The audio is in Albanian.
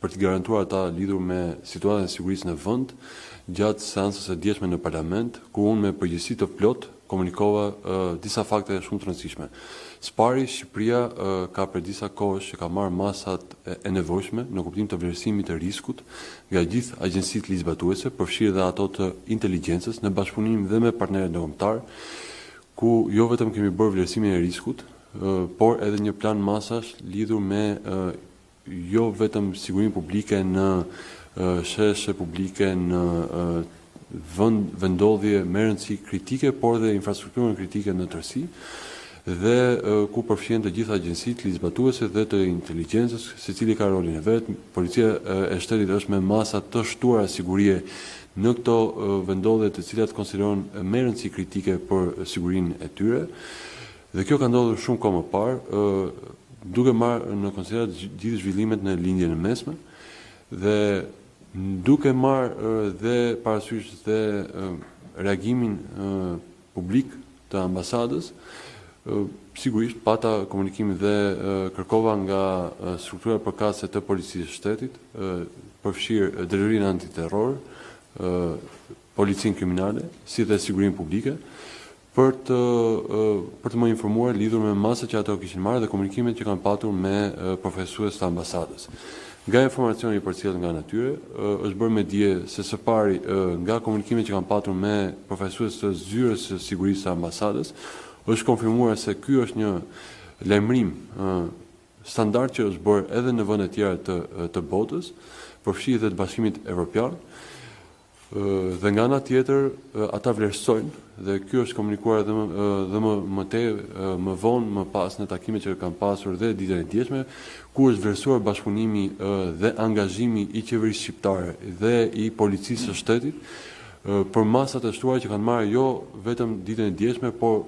për të garantuar ata lidhur me situatën e sigurisë në vend gjatë seancës së dieshme në parlament, ku unë me përgjegjësi të plot komunikova disa fakte shumë të rëndësishme. Së pari, Shqipëria ka për disa kohësh që ka marrë masat e nevojshme në kuptim të vlerësimit të riskut nga gjithë agjencitë ligjzbatuese, përfshirë dhe ato të inteligjencës, në bashkëpunim dhe me partnerët ndërkombëtar, ku jo vetëm kemi bërë vlerësimin e riskut, por edhe një plan masash lidhur me jo vetëm sigurinë publike në sheshe publike, në vendodhje me rëndësi kritike, por dhe infrastrukturën kritike në tërësi, dhe ku përfshihen të gjitha agjencitë ligjzbatuese dhe të inteligjencës, secili ka rolin e vet. Policia e shtetit është me masa të shtuara sigurie në këto vendodhje të cilat konsiderohen me rëndësi kritike për sigurinë e tyre. Dhe kjo ka ndodhur shumë kohë më parë, duke marrë në konsiderat gjithë zhvillimet në lindjen e mesme dhe duke marrë dhe parasysh dhe reagimin publik të ambasadës. Sigurisht pata komunikim dhe kërkova nga strukturat përkatëse të policisë së shtetit, përfshirë drejtorinë antiterror, policinë kriminale, si dhe sigurinë publike, për të më informuar lidhur me masat që ato kishin marrë dhe komunikimet që kanë patur me përfaqësues të ambasadës. Nga informacioni i përcjellur nga natyre, është bërë me dije se së pari nga komunikimet që kanë patur me përfaqësues të zyrës së sigurisë së ambasadës, është konfirmuar se ky është një lajmërim standard që është bërë edhe në vende të tjera të botës, përfshirë dhe të Bashkimit Evropian. Dhe nga ana tjetër ata vlerësojnë, dhe ky është komunikuar dhe më vonë, më pas në takimet që kanë pasur dhe ditën e dieshme, ku është vlerësuar bashkëpunimi dhe angazhimi i qeverisë shqiptare dhe i policisë së shtetit për masat e shtuara që kanë marrë jo vetëm ditën e dieshme, por